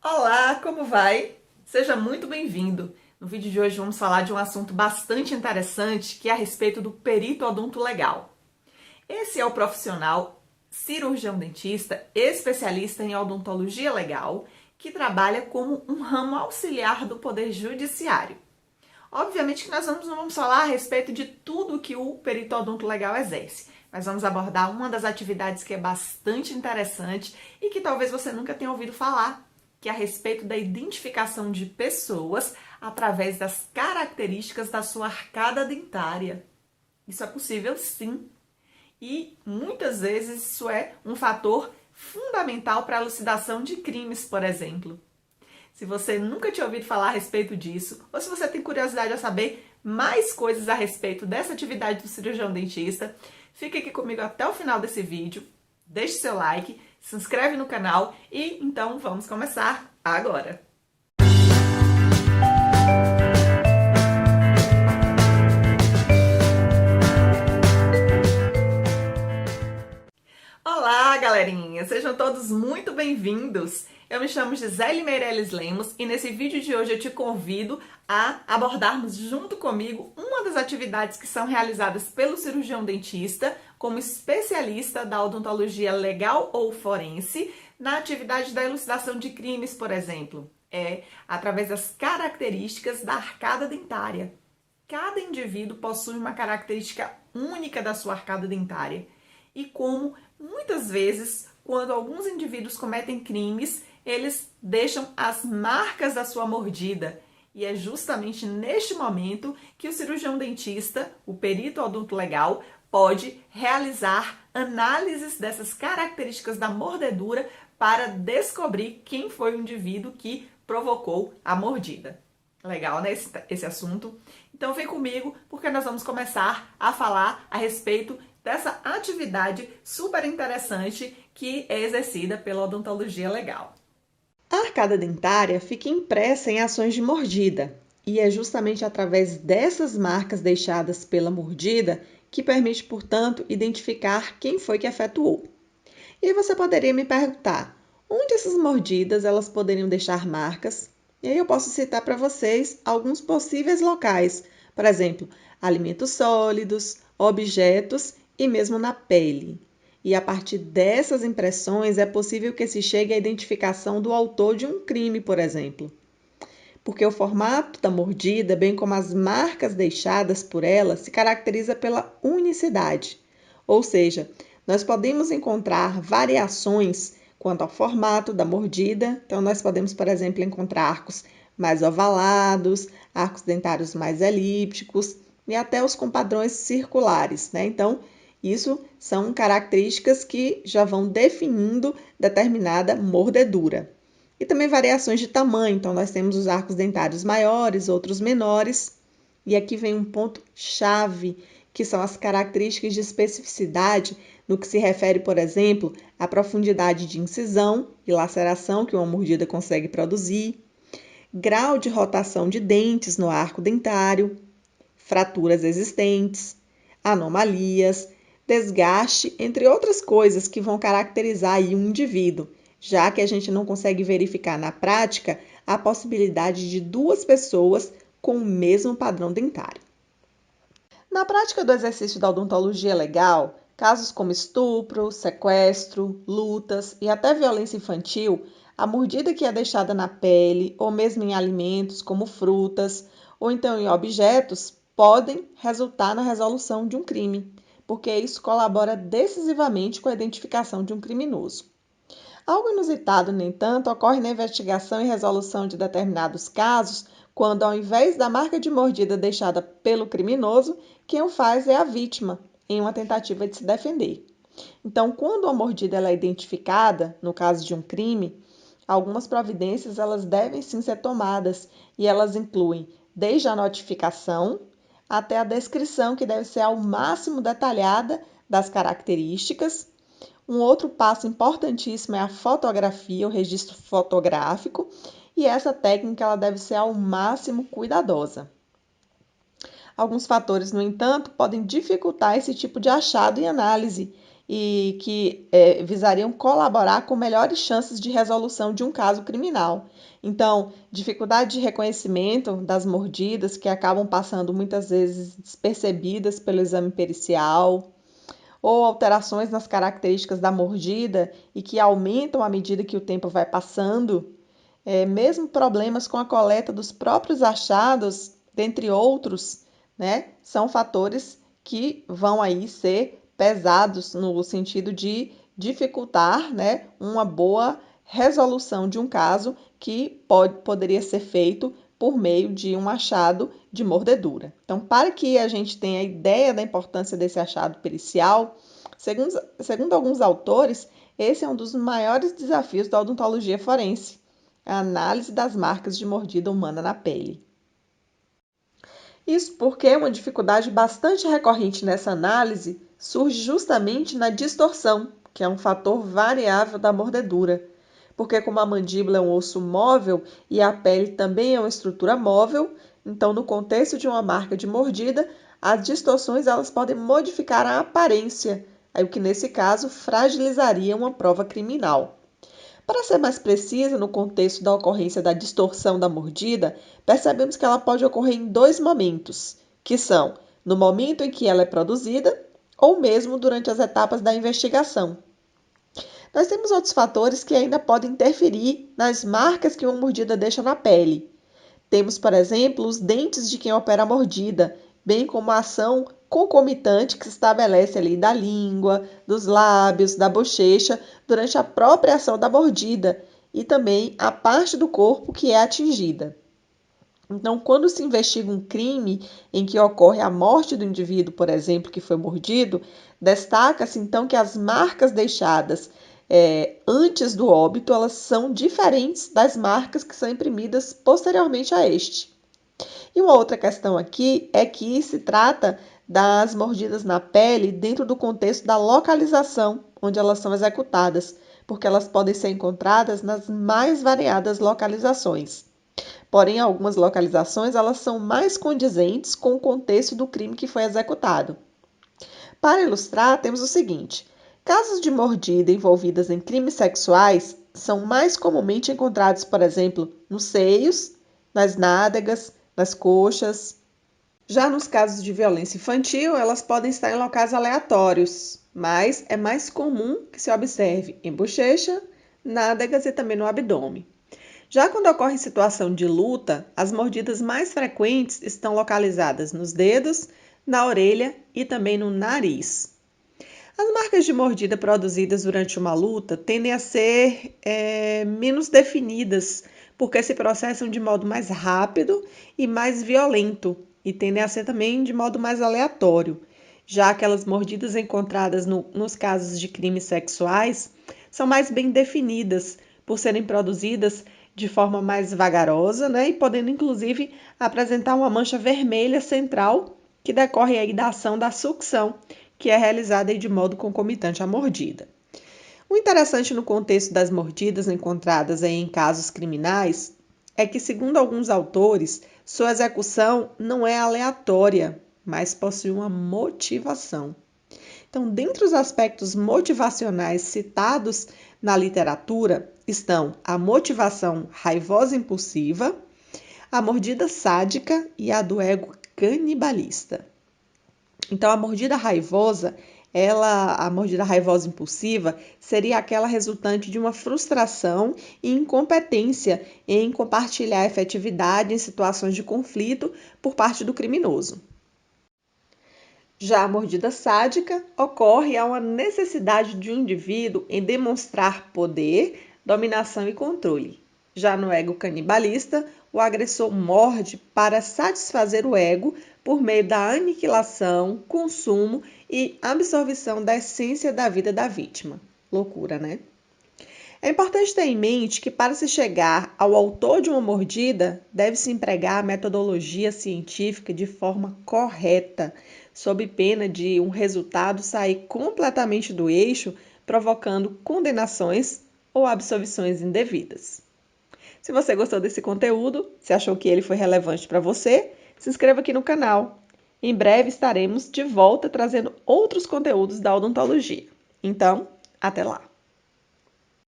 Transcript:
Olá, como vai? Seja muito bem-vindo. No vídeo de hoje vamos falar de um assunto bastante interessante que é a respeito do perito odonto legal. Esse é o profissional cirurgião dentista especialista em odontologia legal que trabalha como um ramo auxiliar do Poder Judiciário. Obviamente que nós não vamos falar a respeito de tudo que o perito odonto legal exerce, mas vamos abordar uma das atividades que é bastante interessante e que talvez você nunca tenha ouvido falar, que é a respeito da identificação de pessoas através das características da sua arcada dentária. Isso é possível, sim. E muitas vezes isso é um fator fundamental para a elucidação de crimes, por exemplo. Se você nunca tinha ouvido falar a respeito disso, ou se você tem curiosidade a saber mais coisas a respeito dessa atividade do cirurgião dentista, fique aqui comigo até o final desse vídeo, deixe seu like, se inscreve no canal e então vamos começar agora! Olá, galerinha! Sejam todos muito bem-vindos! Eu me chamo Gisele Meirelles Lemos e nesse vídeo de hoje eu te convido a abordarmos junto comigo uma das atividades que são realizadas pelo cirurgião dentista como especialista da odontologia legal ou forense na atividade da elucidação de crimes, por exemplo. Através das características da arcada dentária. Cada indivíduo possui uma característica única da sua arcada dentária. E como muitas vezes, quando alguns indivíduos cometem crimes, eles deixam as marcas da sua mordida. E é justamente neste momento que o cirurgião dentista, o perito odonto legal, pode realizar análises dessas características da mordedura para descobrir quem foi o indivíduo que provocou a mordida. Legal, né, esse assunto? Então vem comigo, porque nós vamos começar a falar a respeito dessa atividade super interessante que é exercida pela odontologia legal. A arcada dentária fica impressa em ações de mordida, e é justamente através dessas marcas deixadas pela mordida que permite, portanto, identificar quem foi que efetuou. E aí você poderia me perguntar, onde essas mordidas elas poderiam deixar marcas? E aí eu posso citar para vocês alguns possíveis locais, por exemplo, alimentos sólidos, objetos e mesmo na pele. E a partir dessas impressões é possível que se chegue à identificação do autor de um crime, por exemplo. Porque o formato da mordida, bem como as marcas deixadas por ela, se caracteriza pela unicidade. Ou seja, nós podemos encontrar variações quanto ao formato da mordida. Então, nós podemos, por exemplo, encontrar arcos mais ovalados, arcos dentários mais elípticos e até os com padrões circulares, né? Então, isso são características que já vão definindo determinada mordedura. E também variações de tamanho, então nós temos os arcos dentários maiores, outros menores. E aqui vem um ponto chave, que são as características de especificidade no que se refere, por exemplo, à profundidade de incisão e laceração que uma mordida consegue produzir, grau de rotação de dentes no arco dentário, fraturas existentes, anomalias, desgaste, entre outras coisas que vão caracterizar aí um indivíduo, já que a gente não consegue verificar na prática a possibilidade de duas pessoas com o mesmo padrão dentário. Na prática do exercício da odontologia legal, casos como estupro, sequestro, lutas e até violência infantil, a mordida que é deixada na pele ou mesmo em alimentos como frutas ou então em objetos podem resultar na resolução de um crime, porque isso colabora decisivamente com a identificação de um criminoso. Algo inusitado, no entanto, ocorre na investigação e resolução de determinados casos, quando, ao invés da marca de mordida deixada pelo criminoso, quem o faz é a vítima, em uma tentativa de se defender. Então, quando a mordida é identificada, no caso de um crime, algumas providências elas devem sim ser tomadas, e elas incluem desde a notificação até a descrição, que deve ser ao máximo detalhada das características. Um outro passo importantíssimo é a fotografia, o registro fotográfico, e essa técnica ela deve ser ao máximo cuidadosa. Alguns fatores, no entanto, podem dificultar esse tipo de achado e análise, e que visariam colaborar com melhores chances de resolução de um caso criminal. Então, dificuldade de reconhecimento das mordidas que acabam passando muitas vezes despercebidas pelo exame pericial, ou alterações nas características da mordida e que aumentam à medida que o tempo vai passando, mesmo problemas com a coleta dos próprios achados, dentre outros, né, são fatores que vão aí ser pesados no sentido de dificultar, né, uma boa resolução de um caso que poderia ser feito por meio de um achado de mordedura. Então, para que a gente tenha ideia da importância desse achado pericial, segundo alguns autores, esse é um dos maiores desafios da odontologia forense, a análise das marcas de mordida humana na pele. Isso porque uma dificuldade bastante recorrente nessa análise surge justamente na distorção, que é um fator variável da mordedura. Porque como a mandíbula é um osso móvel e a pele também é uma estrutura móvel, então no contexto de uma marca de mordida, as distorções elas podem modificar a aparência, o que nesse caso fragilizaria uma prova criminal. Para ser mais precisa, no contexto da ocorrência da distorção da mordida, percebemos que ela pode ocorrer em dois momentos, que são no momento em que ela é produzida ou mesmo durante as etapas da investigação. Nós temos outros fatores que ainda podem interferir nas marcas que uma mordida deixa na pele. Temos, por exemplo, os dentes de quem opera a mordida, bem como a ação concomitante que se estabelece ali da língua, dos lábios, da bochecha, durante a própria ação da mordida e também a parte do corpo que é atingida. Então, quando se investiga um crime em que ocorre a morte do indivíduo, por exemplo, que foi mordido, destaca-se então que as marcas deixadas antes do óbito, elas são diferentes das marcas que são imprimidas posteriormente a este. E uma outra questão aqui é que se trata das mordidas na pele dentro do contexto da localização onde elas são executadas, porque elas podem ser encontradas nas mais variadas localizações. Porém, algumas localizações elas são mais condizentes com o contexto do crime que foi executado. Para ilustrar, temos o seguinte: casos de mordida envolvidas em crimes sexuais são mais comumente encontrados, por exemplo, nos seios, nas nádegas, nas coxas. Já nos casos de violência infantil, elas podem estar em locais aleatórios, mas é mais comum que se observe em bochecha, nádegas e também no abdômen. Já quando ocorre em situação de luta, as mordidas mais frequentes estão localizadas nos dedos, na orelha e também no nariz. As marcas de mordida produzidas durante uma luta tendem a ser menos definidas, porque se processam de modo mais rápido e mais violento, e tendem a ser também de modo mais aleatório. Já aquelas mordidas encontradas nos casos de crimes sexuais são mais bem definidas, por serem produzidas de forma mais vagarosa, né, e podendo inclusive apresentar uma mancha vermelha central que decorre aí da ação da sucção, que é realizada aí de modo concomitante à mordida. O interessante no contexto das mordidas encontradas aí em casos criminais é que, segundo alguns autores, sua execução não é aleatória, mas possui uma motivação. Então, dentre os aspectos motivacionais citados na literatura estão a motivação raivosa impulsiva, a mordida sádica e a do ego canibalista. Então, a mordida raivosa, a mordida raivosa impulsiva, seria aquela resultante de uma frustração e incompetência em compartilhar a efetividade em situações de conflito por parte do criminoso. Já a mordida sádica ocorre a uma necessidade de um indivíduo em demonstrar poder, dominação e controle. Já no ego canibalista, o agressor morde para satisfazer o ego por meio da aniquilação, consumo e absorção da essência da vida da vítima. Loucura, né? É importante ter em mente que, para se chegar ao autor de uma mordida, deve-se empregar a metodologia científica de forma correta, sob pena de um resultado sair completamente do eixo, provocando condenações ou absolvições indevidas. Se você gostou desse conteúdo, se achou que ele foi relevante para você, se inscreva aqui no canal. Em breve estaremos de volta trazendo outros conteúdos da odontologia. Então, até lá!